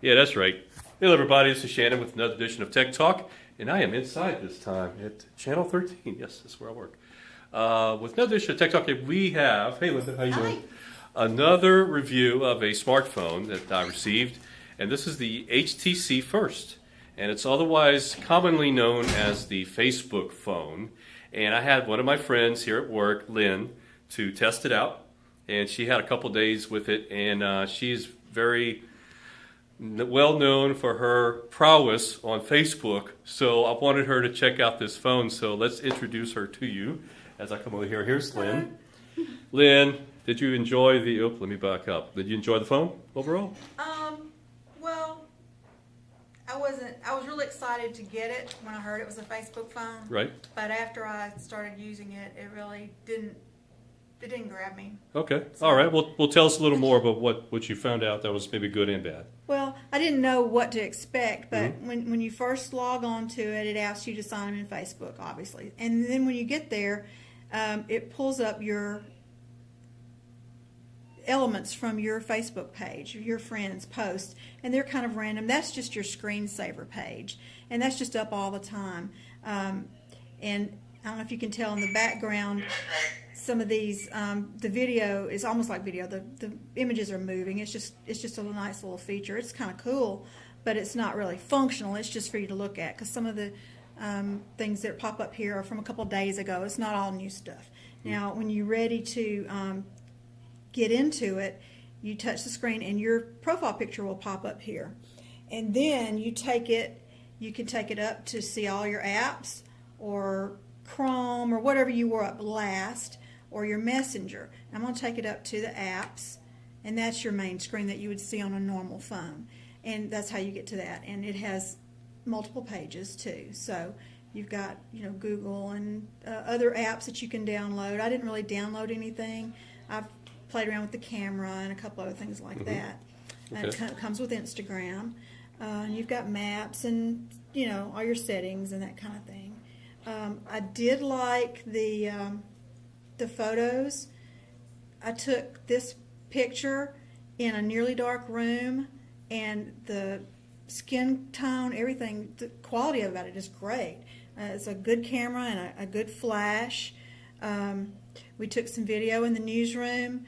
Yeah, that's right. Hello, everybody. This is Shannon with another edition of Tech Talk, and I am inside this time at Channel 13. Yes, that's where I work. With another edition of Tech Talk, we have, hey, Linda, how you doing? Another review of a smartphone that I received, and this is the HTC First, and it's otherwise commonly known as the Facebook phone. And I had one of my friends here at work, Lynn, to test it out, and she had a couple days with it, and she's very well known for her prowess on Facebook, so I wanted her to check out this phone. So let's introduce her to you as I come over here. Here's Lynn. Lynn, did you enjoy the? Oh, let me back up. Did you enjoy the phone overall? Well, I was really excited to get it when I heard it was a Facebook phone. Right. But after I started using it, it really didn't. It didn't grab me. Okay. All right. Well, tell us a little more about what you found out that was maybe good and bad. Well, I didn't know what to expect, but when you first log on to it, it asks you to sign in Facebook, obviously. And then when you get there, it pulls up your elements from your Facebook page, your friends' posts, and they're kind of random. That's just your screensaver page, and that's just up all the time. And I don't know if you can tell in the background, some of these, the video is almost like video. The images are moving. It's just a nice little feature. It's kind of cool, but it's not really functional. It's just for you to look at, because some of the things that pop up here are from a couple of days ago. It's not all new stuff. Now, when you're ready to get into it, you touch the screen and your profile picture will pop up here. And then you can take it up to see all your apps or Chrome or whatever you were up last, or your Messenger. I'm going to take it up to the apps, and that's your main screen that you would see on a normal phone. And that's how you get to that. And it has multiple pages too. So you've got, Google and other apps that you can download. I didn't really download anything. I've played around with the camera and a couple other things like that. And it comes with Instagram. And you've got maps and all your settings and that kind of thing. I did like the photos. I took this picture in a nearly dark room, and the skin tone, everything, the quality about it is great. It's a good camera and a good flash. We took some video in the newsroom,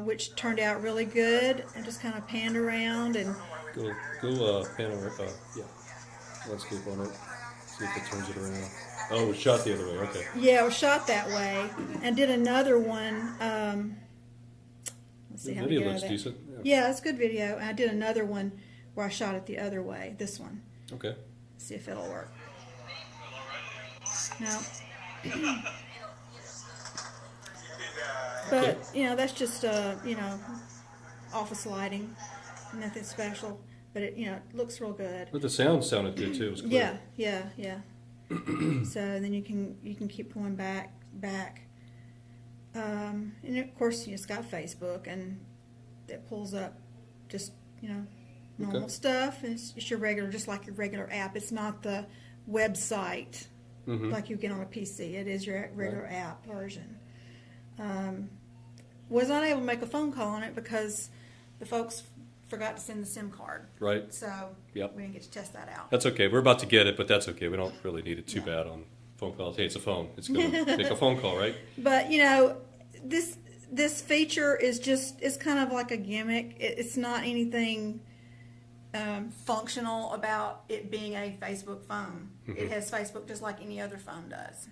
which turned out really good, and just kind of panned around and Go pan over. Yeah. Landscape on it. See if it turns it around. Oh, it was shot the other way. Okay. Yeah, it was shot that way, and did another one. Let's see how The we video get out looks of that. decent. Yeah, it's good video. And I did another one where I shot it the other way. This one. Okay. See if it'll work. No. But that's just office lighting, nothing special. But it looks real good. But the sound sounded good too. It was clear. Yeah. So then you can keep going back, and of course it's got Facebook, and it pulls up just normal stuff. And it's your regular, just like your regular app. It's not the website like you get on a PC. It is your regular app version. Was not able to make a phone call on it because the folks forgot to send the SIM card. Right. So we didn't get to test that out. That's okay. We're about to get it, but that's okay. We don't really need it too bad on phone calls. Hey, it's a phone. It's going to make a phone call, right? But this feature is kind of like a gimmick. It's not anything functional about it being a Facebook phone. It has Facebook just like any other phone does.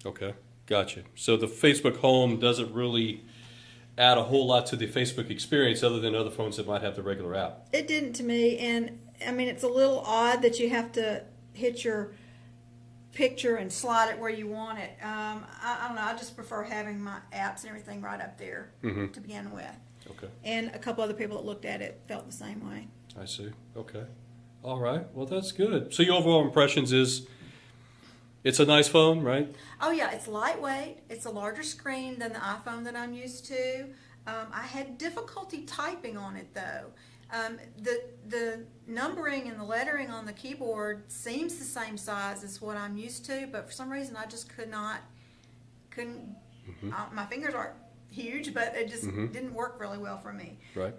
Okay, gotcha. So the Facebook Home doesn't really add a whole lot to the Facebook experience other than other phones that might have the regular app. It didn't to me, and I mean it's a little odd that you have to hit your picture and slide it where you want it. I don't know. I just prefer having my apps and everything right up there to begin with. Okay. And a couple other people that looked at it felt the same way. I see. Okay. All right. Well, that's good. So your overall impressions is it's a nice phone, right? Oh yeah, it's lightweight. It's a larger screen than the iPhone that I'm used to. I had difficulty typing on it though. The numbering and the lettering on the keyboard seems the same size as what I'm used to, but for some reason I just couldn't. My fingers aren't huge, but it just didn't work really well for me. Right.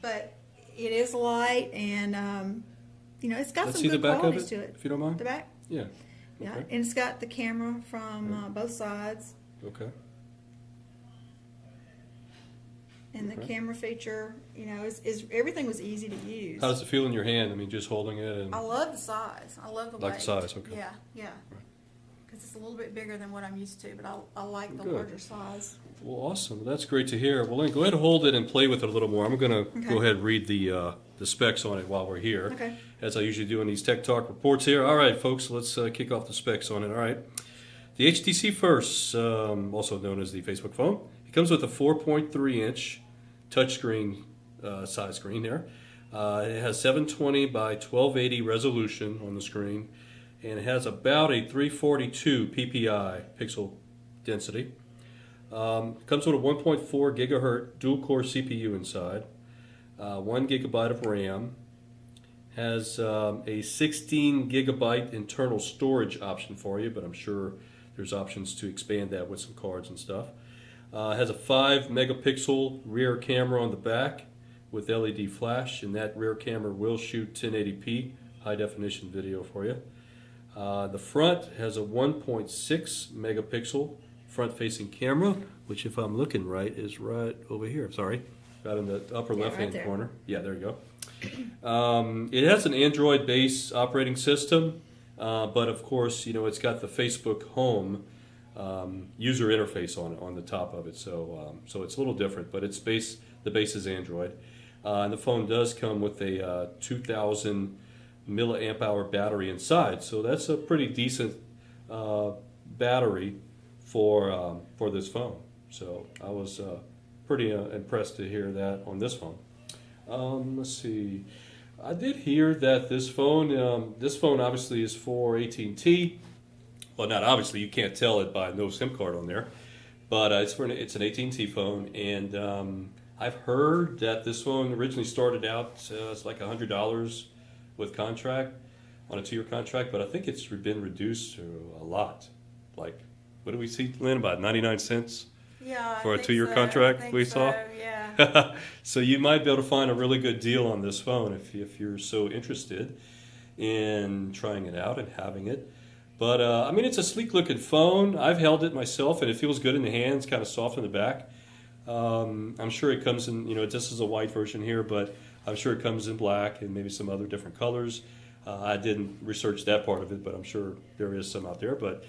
But It is light, and it's got Let's some see the good back of qualities it, to it. if you don't mind. The back, Yeah. yeah, Okay. and it's got the camera from both sides, Okay. and the Okay. camera feature, is everything was easy to use. How does it feel in your hand? I mean, just holding it and I love the size. I love the like weight. the size. Okay. Yeah, yeah. Because it's a little bit bigger than what I'm used to, but I like the Good. larger size. Well, awesome. That's great to hear. Well, then go ahead and hold it and play with it a little more. I'm going to Okay. go ahead and read the specs on it while we're here, Okay. as I usually do in these Tech Talk reports here. All right, folks, let's kick off the specs on it. All right. The HTC First, also known as the Facebook phone, it comes with a 4.3-inch touchscreen size screen there. It has 720 by 1280 resolution on the screen, and it has about a 342 ppi pixel density. Comes with a 1.4 gigahertz dual-core CPU inside, 1 gigabyte of RAM, has a 16 gigabyte internal storage option for you, but I'm sure there's options to expand that with some cards and stuff. Has a 5 megapixel rear camera on the back with LED flash, and that rear camera will shoot 1080p high definition video for you. The front has a 1.6 megapixel front-facing camera, which, if I'm looking right, is right over here. Sorry, right in the upper Yeah, left-hand right there. corner. Yeah, there you go. It has an Android-based operating system, but of course, it's got the Facebook Home user interface on the top of it, so it's a little different, but the base is Android. And the phone does come with a 2,000 milliamp hour battery inside, so that's a pretty decent battery for this phone. So I was pretty impressed to hear that on this phone. Let's see. I did hear that this phone obviously is for AT&T. Well, not obviously, you can't tell it by no SIM card on there, but it's an AT&T phone, and I've heard that this phone originally started out it's like $100 with contract on a 2-year contract, but I think it's been reduced to a lot. Like, what do we see, Lynn? About 99 cents Yeah, for I a think 2-year so. contract I think we so, saw. Yeah. So you might be able to find a really good deal on this phone if you're so interested in trying it out and having it. But I mean, it's a sleek looking phone. I've held it myself, and it feels good in the hands, kind of soft in the back. I'm sure it comes in, this is a white version here, but I'm sure it comes in black and maybe some other different colors. I didn't research that part of it, but I'm sure there is some out there. But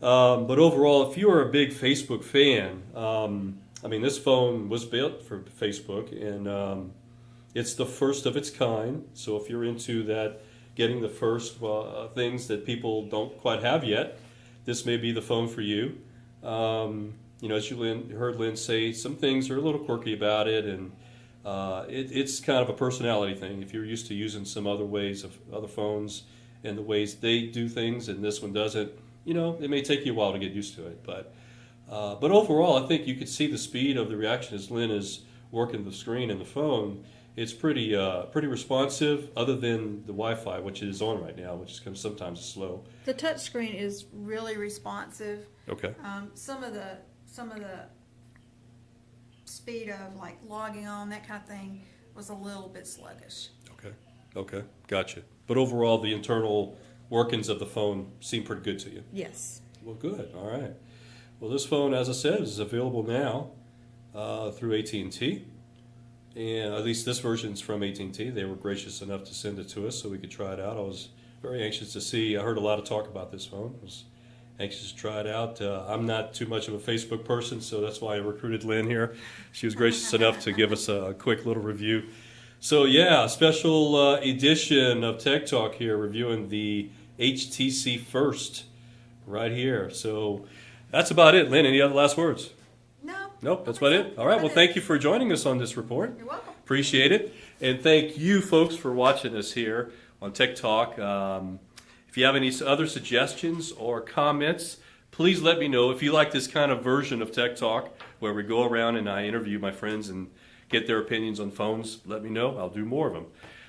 overall, if you are a big Facebook fan, I mean, this phone was built for Facebook, and it's the first of its kind. So if you're into that, getting the first things that people don't quite have yet, this may be the phone for you. As you heard Lynn say, some things are a little quirky about it, and it's kind of a personality thing. If you're used to using some other ways of other phones and the ways they do things, and this one doesn't, it may take you a while to get used to it. But overall, I think you could see the speed of the reaction as Lynn is working the screen and the phone. It's pretty responsive, other than the Wi-Fi, which is on right now, which is sometimes slow. The touch screen is really responsive. Okay. Some of the speed of like logging on, that kind of thing, was a little bit sluggish. Okay, gotcha. But overall, the internal workings of the phone seem pretty good to you. Yes. Well, good. All right. Well, this phone, as I said, is available now through AT&T. And at least this version is from AT&T. They were gracious enough to send it to us so we could try it out. I was very anxious to see. I heard a lot of talk about this phone. I was anxious to try it out. I'm not too much of a Facebook person, so that's why I recruited Lynn here. She was gracious enough to give us a quick little review. So yeah, a special edition of Tech Talk here, reviewing the HTC First right here. So that's about it. Lynn, any other last words? No. Nope, that's about it. All right, well, thank you for joining us on this report. You're welcome. Appreciate it. And thank you, folks, for watching us here on Tech Talk. If you have any other suggestions or comments, please let me know. If you like this kind of version of Tech Talk, where we go around and I interview my friends and get their opinions on phones, let me know. I'll do more of them.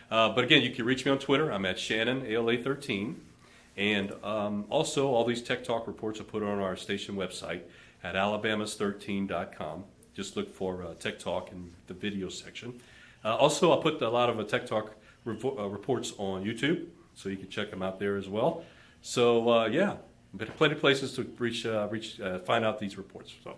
But again, you can reach me on Twitter. I'm at Shannon, ALA13. And also, all these Tech Talk reports are put on our station website at alabamas13.com. Just look for Tech Talk in the video section. Also, I'll put a lot of Tech Talk reports on YouTube, so you can check them out there as well. So yeah, plenty of places to find out these reports. So,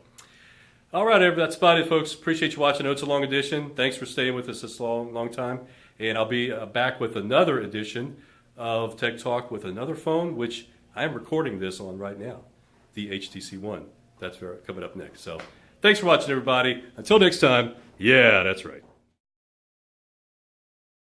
all right, that's about it, folks. Appreciate you watching. I know it's a long edition. Thanks for staying with us this long time. And I'll be back with another edition of Tech Talk with another phone, which I am recording this on right now, the HTC One. That's coming up next. So thanks for watching, everybody. Until next time, yeah, that's right.